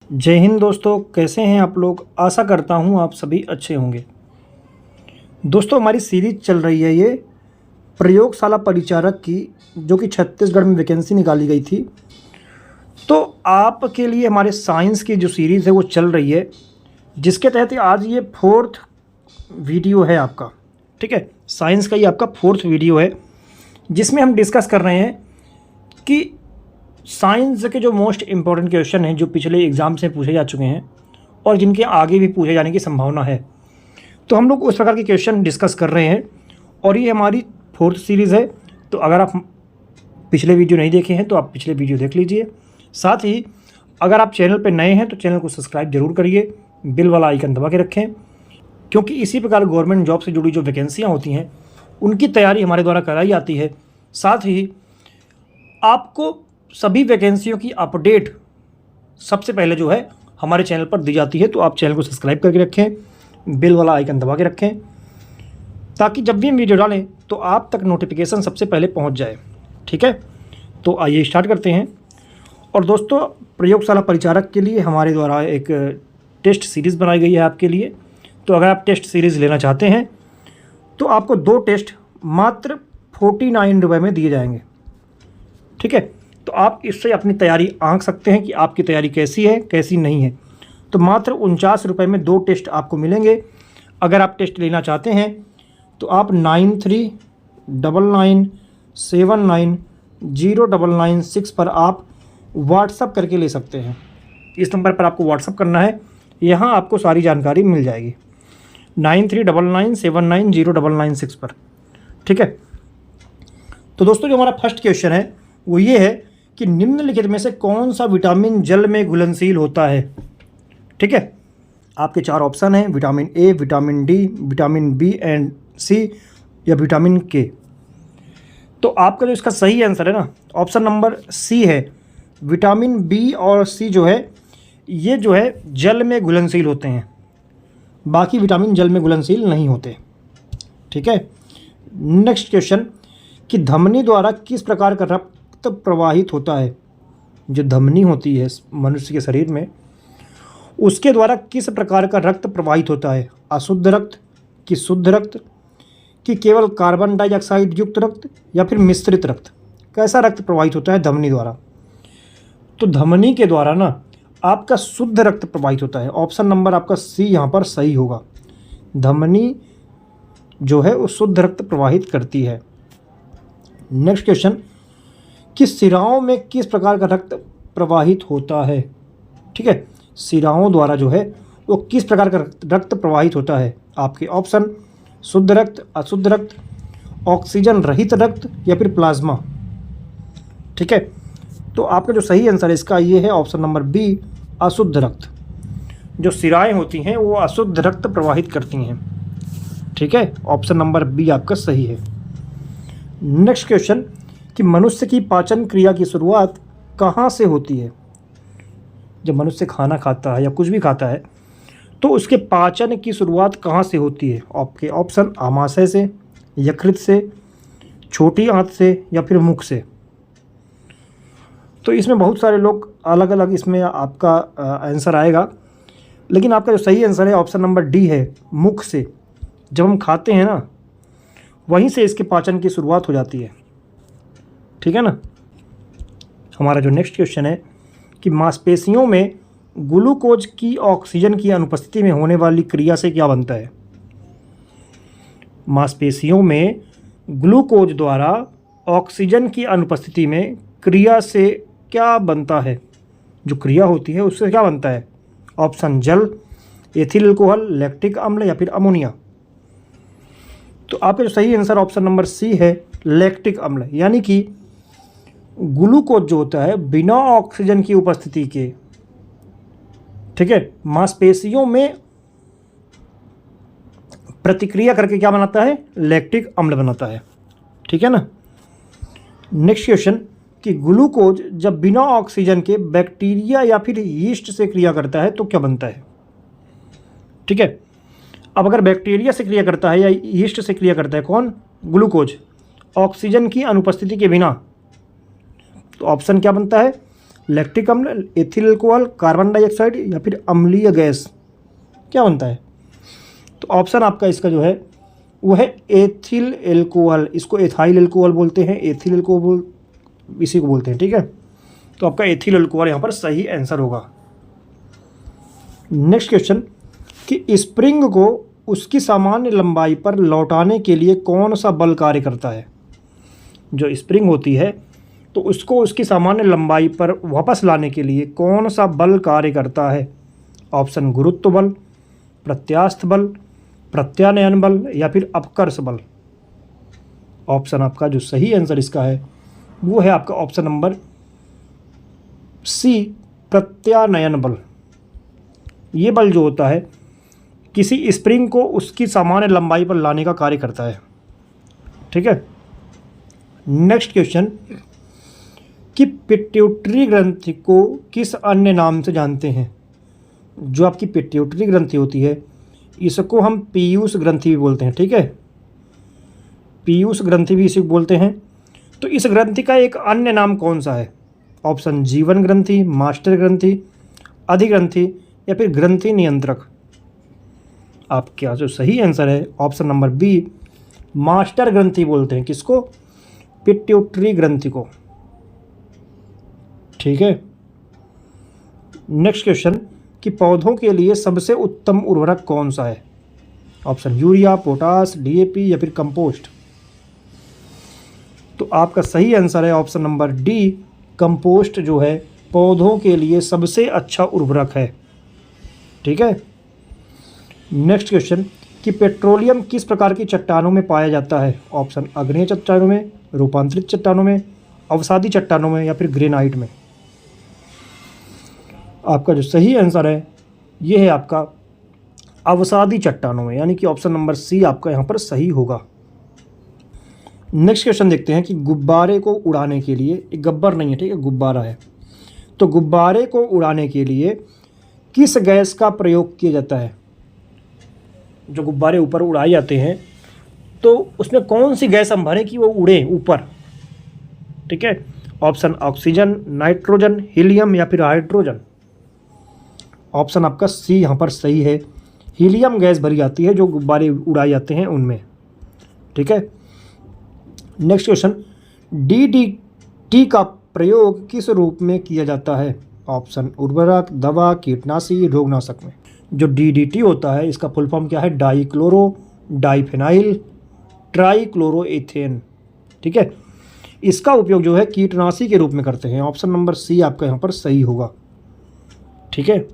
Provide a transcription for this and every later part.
जय हिंद दोस्तों, कैसे हैं आप लोग। आशा करता हूं आप सभी अच्छे होंगे। दोस्तों, हमारी सीरीज चल रही है ये प्रयोगशाला परिचारक की, जो कि छत्तीसगढ़ में वैकेंसी निकाली गई थी। तो आपके लिए हमारे साइंस की जो सीरीज़ है वो चल रही है, जिसके तहत आज ये 4th वीडियो है आपका। ठीक है, साइंस का ये आपका 4th वीडियो है, जिसमें हम डिस्कस कर रहे हैं कि साइंस के जो मोस्ट इम्पॉर्टेंट क्वेश्चन हैं, जो पिछले एग्ज़ाम से पूछे जा चुके हैं और जिनके आगे भी पूछे जाने की संभावना है, तो हम लोग उस प्रकार के क्वेश्चन डिस्कस कर रहे हैं। और ये हमारी 4th सीरीज़ है। तो अगर आप पिछले वीडियो नहीं देखे हैं तो आप पिछले वीडियो देख लीजिए। साथ ही अगर आप चैनल पर नए हैं तो चैनल को सब्सक्राइब जरूर करिए, बिल वाला आइकन दबा के रखें, क्योंकि इसी प्रकार गवर्नमेंट जॉब से जुड़ी जो वैकेंसियाँ होती हैं उनकी तैयारी हमारे द्वारा कराई जाती है। साथ ही आपको सभी वैकेंसियों की अपडेट सबसे पहले जो है हमारे चैनल पर दी जाती है। तो आप चैनल को सब्सक्राइब करके रखें, बिल वाला आइकन दबा के रखें, ताकि जब भी हम वीडियो डालें तो आप तक नोटिफिकेशन सबसे पहले पहुंच जाए। ठीक है, तो आइए स्टार्ट करते हैं। और दोस्तों, प्रयोगशाला परिचारक के लिए हमारे द्वारा एक टेस्ट सीरीज़ बनाई गई है आपके लिए। तो अगर आप टेस्ट सीरीज़ लेना चाहते हैं तो आपको 2 टेस्ट मात्र 49 रुपये में दिए जाएंगे। ठीक है, तो आप इससे अपनी तैयारी आंक सकते हैं कि आपकी तैयारी कैसी है कैसी नहीं है। तो मात्र 49 रुपये में 2 टेस्ट आपको मिलेंगे। अगर आप टेस्ट लेना चाहते हैं तो आप 9399799096 पर आप व्हाट्सअप करके ले सकते हैं। इस नंबर पर आपको व्हाट्सअप करना है, यहाँ आपको सारी जानकारी मिल जाएगी 9399799096 पर। ठीक है, तो दोस्तों, जो हमारा फर्स्ट क्वेश्चन है वो ये है कि निम्नलिखित में से कौन सा विटामिन जल में घुलनशील होता है। ठीक है, आपके 4 ऑप्शन हैं, vitamin A, vitamin D, vitamin B and C या विटामिन के। तो आपका जो इसका सही आंसर है ना, ऑप्शन नंबर सी है। विटामिन बी और सी जो है ये जो है जल में घुलनशील होते हैं, बाकी विटामिन जल में घुलनशील नहीं होते। ठीक है, नेक्स्ट क्वेश्चन कि धमनी द्वारा किस प्रकार का रक्त प्रवाहित होता है। जो धमनी होती है मनुष्य के शरीर में, उसके द्वारा किस प्रकार का रक्त प्रवाहित होता है। अशुद्ध रक्त कि शुद्ध रक्त कि केवल कार्बन डाइऑक्साइड युक्त रक्त या फिर मिश्रित रक्त। कैसा रक्त प्रवाहित होता है धमनी द्वारा। तो धमनी के द्वारा ना आपका शुद्ध रक्त प्रवाहित होता है। ऑप्शन नंबर आपका सी यहाँ पर सही होगा। धमनी जो है वो शुद्ध रक्त प्रवाहित करती है। नेक्स्ट क्वेश्चन कि सिराओं में किस प्रकार का रक्त प्रवाहित होता है। ठीक है, सिराओं द्वारा जो है वो किस प्रकार का रक्त प्रवाहित होता है। आपके ऑप्शन शुद्ध रक्त, अशुद्ध रक्त, ऑक्सीजन रहित रक्त या फिर प्लाज्मा। ठीक है, तो आपका जो सही आंसर है इसका ये है ऑप्शन नंबर बी, अशुद्ध रक्त। जो सिराएं होती हैं वो अशुद्ध रक्त प्रवाहित करती हैं। ठीक है, ऑप्शन नंबर बी आपका सही है। नेक्स्ट क्वेश्चन कि मनुष्य की पाचन क्रिया की शुरुआत कहाँ से होती है। जब मनुष्य खाना खाता है या कुछ भी खाता है तो उसके पाचन की शुरुआत कहाँ से होती है। आपके ऑप्शन आमाशय से, यकृत से, छोटी आंत से या फिर मुख से। तो इसमें बहुत सारे लोग अलग अलग इसमें आपका आंसर आएगा, लेकिन आपका जो सही आंसर है ऑप्शन नंबर डी है, मुख से। जब हम खाते हैं ना वहीं से इसके पाचन की शुरुआत हो जाती है। ठीक है ना। हमारा जो नेक्स्ट क्वेश्चन है कि मांसपेशियों में ग्लूकोज की ऑक्सीजन की अनुपस्थिति में होने वाली क्रिया से क्या बनता है। मांसपेशियों में ग्लूकोज द्वारा ऑक्सीजन की अनुपस्थिति में क्रिया से क्या बनता है। जो क्रिया होती है उससे क्या बनता है। ऑप्शन जल, एथिल अल्कोहल, लैक्टिक अम्ल या फिर अमोनिया। तो आपका जो सही आंसर ऑप्शन नंबर सी है, लैक्टिक अम्ल। यानी कि ग्लूकोज जो होता है बिना ऑक्सीजन की उपस्थिति के, ठीक है, मांसपेशियों में प्रतिक्रिया करके क्या बनाता है, लैक्टिक अम्ल बनाता है। ठीक है ना। नेक्स्ट क्वेश्चन कि ग्लूकोज जब बिना ऑक्सीजन के बैक्टीरिया या फिर यीस्ट से क्रिया करता है तो क्या बनता है। ठीक है, अब अगर बैक्टीरिया से क्रिया करता है या यीस्ट से क्रिया करता है कौन, ग्लूकोज, ऑक्सीजन की अनुपस्थिति के बिना, तो ऑप्शन क्या बनता है, लैक्टिक अम्ल, एथिल अल्कोहल, कार्बन डाइऑक्साइड या फिर अम्लीय गैस, क्या बनता है? तो ऑप्शन आपका इसका जो है वो है एथिल एल्कोहल। इसको एथाइल एल्कोहल बोलते हैं, एथिल एल्कोहल इसी को बोलते हैं, ठीक है। तो आपका एथिल एल्कोहल यहाँ पर सही आंसर होगा। नेक्स्ट क्वेश्चन कि स्प्रिंग को उसकी सामान्य लंबाई पर लौटाने के लिए कौन सा बल कार्य करता है? जो स्प्रिंग होती है तो उसको उसकी सामान्य लंबाई पर वापस लाने के लिए कौन सा बल कार्य करता है? ऑप्शन गुरुत्व बल, प्रत्यास्थ बल, प्रत्यानयन बल या फिर अपकर्ष बल। ऑप्शन आपका जो सही आंसर इसका है वो है आपका ऑप्शन नंबर सी, प्रत्यानयन बल। ये बल जो होता है किसी स्प्रिंग को उसकी सामान्य लंबाई पर लाने का कार्य करता है, ठीक है। नेक्स्ट क्वेश्चन कि पिट्यूटरी ग्रंथि को किस अन्य नाम से जानते हैं? जो आपकी पिट्यूटरी ग्रंथि होती है इसको हम पीयूष ग्रंथि भी बोलते हैं, ठीक है। पीयूष ग्रंथि भी इसी को बोलते हैं। तो इस ग्रंथि का एक अन्य नाम कौन सा है? ऑप्शन जीवन ग्रंथि, मास्टर ग्रंथि, अधिग्रंथि या फिर ग्रंथि नियंत्रक। आपका जो सही आंसर है ऑप्शन नंबर बी, मास्टर ग्रंथि बोलते हैं। किसको? पिट्यूटरी ग्रंथि को, ठीक है। नेक्स्ट क्वेश्चन कि पौधों के लिए सबसे उत्तम उर्वरक कौन सा है? ऑप्शन यूरिया, पोटास, डीएपी या फिर कंपोस्ट। तो आपका सही आंसर है ऑप्शन नंबर डी, कंपोस्ट जो है पौधों के लिए सबसे अच्छा उर्वरक है, ठीक है। नेक्स्ट क्वेश्चन कि पेट्रोलियम किस प्रकार की चट्टानों में पाया जाता है? ऑप्शन अग्नेय चट्टानों में, रूपांतरित चट्टानों में, अवसादी चट्टानों में या फिर ग्रेनाइट में। आपका जो सही आंसर है ये है आपका अवसादी चट्टानों में, यानी कि ऑप्शन नंबर सी आपका यहाँ पर सही होगा। नेक्स्ट क्वेश्चन देखते हैं कि गुब्बारे को उड़ाने के लिए, एक गब्बर नहीं है, ठीक है, गुब्बारा है। तो गुब्बारे को उड़ाने के लिए किस गैस का प्रयोग किया जाता है? जो गुब्बारे ऊपर उड़ाए जाते हैं तो उसमें कौन सी गैस हम भरें कि वो उड़े ऊपर, ठीक है। ऑप्शन ऑक्सीजन, नाइट्रोजन, हीलियम या फिर हाइड्रोजन। ऑप्शन आपका सी यहाँ पर सही है, हीलियम गैस भरी जाती है जो गुब्बारे उड़ाए जाते हैं उनमें, ठीक है। नेक्स्ट क्वेश्चन, डीडीटी का प्रयोग किस रूप में किया जाता है? ऑप्शन उर्वरक, दवा, कीटनाशी, रोगनाशक में। जो डीडीटी होता है इसका फुल फॉर्म क्या है? डाइक्लोरो डाइफेनाइल ट्राइक्लोरोएथेन, ठीक है। इसका उपयोग जो है कीटनाशी के रूप में करते हैं। ऑप्शन नंबर सी आपका यहाँ पर सही होगा, ठीक है।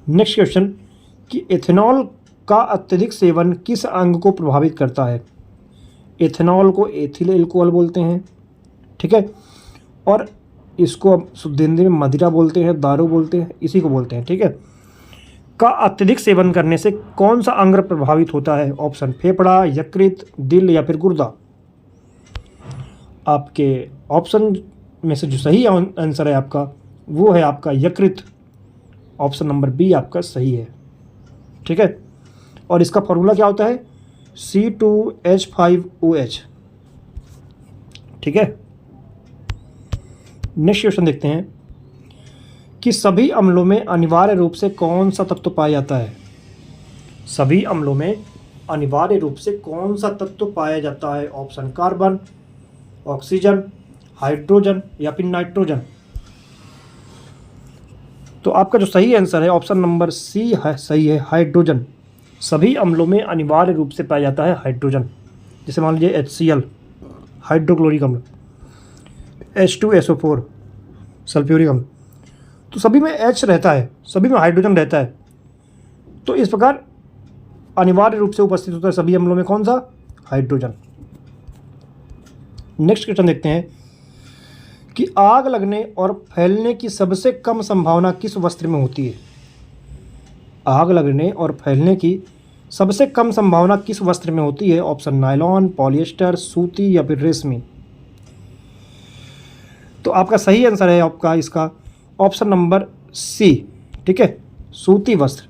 नेक्स्ट क्वेश्चन कि एथेनॉल का अत्यधिक सेवन किस अंग को प्रभावित करता है? एथेनॉल को एथिल एल्कोहल बोलते हैं, ठीक है, और इसको शुद्ध हिंदी में मदिरा बोलते हैं, दारू बोलते हैं, इसी को बोलते हैं, ठीक है। का अत्यधिक सेवन करने से कौन सा अंग प्रभावित होता है? ऑप्शन फेफड़ा, यकृत, दिल या फिर गुर्दा। आपके ऑप्शन में से जो सही आंसर है आपका वो है आपका यकृत। ऑप्शन नंबर बी आपका सही है, ठीक है। और इसका फॉर्मूला क्या होता है? C2H5OH, ठीक है। नेक्स्ट क्वेश्चन देखते हैं कि सभी अम्लों में अनिवार्य रूप से कौन सा तत्व पाया जाता है? सभी अम्लों में अनिवार्य रूप से कौन सा तत्व पाया जाता है? ऑप्शन कार्बन, ऑक्सीजन, हाइड्रोजन या फिर नाइट्रोजन। तो आपका जो सही आंसर है ऑप्शन नंबर सी है, सही है, हाइड्रोजन। सभी अम्लों में अनिवार्य रूप से पाया जाता है हाइड्रोजन। जैसे मान लीजिए HCl हाइड्रोक्लोरिक अम्ल, H2SO4 सल्फ्यूरिक अम्ल, तो सभी में H रहता है, सभी में हाइड्रोजन रहता है। तो इस प्रकार अनिवार्य रूप से उपस्थित होता है सभी अम्लों में कौन सा? हाइड्रोजन। नेक्स्ट क्वेश्चन देखते हैं कि आग लगने और फैलने की सबसे कम संभावना किस वस्त्र में होती है? आग लगने और फैलने की सबसे कम संभावना किस वस्त्र में होती है? ऑप्शन नायलॉन, पॉलिएस्टर, सूती या फिर रेशमी। तो आपका सही आंसर है आपका इसका ऑप्शन नंबर सी, ठीक है, सूती वस्त्र।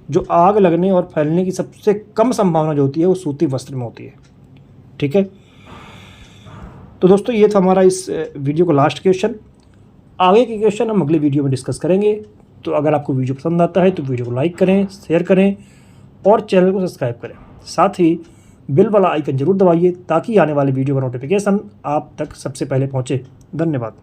जो आग लगने और फैलने की सबसे कम संभावना जो होती है वो सूती वस्त्र में होती है, ठीक है। तो दोस्तों ये था हमारा इस वीडियो का लास्ट क्वेश्चन। आगे के क्वेश्चन हम अगले वीडियो में डिस्कस करेंगे। तो अगर आपको वीडियो पसंद आता है तो वीडियो को लाइक करें, शेयर करें और चैनल को सब्सक्राइब करें। साथ ही बिल वाला आइकन जरूर दबाइए ताकि आने वाले वीडियो का नोटिफिकेशन आप तक सबसे पहले पहुँचे। धन्यवाद।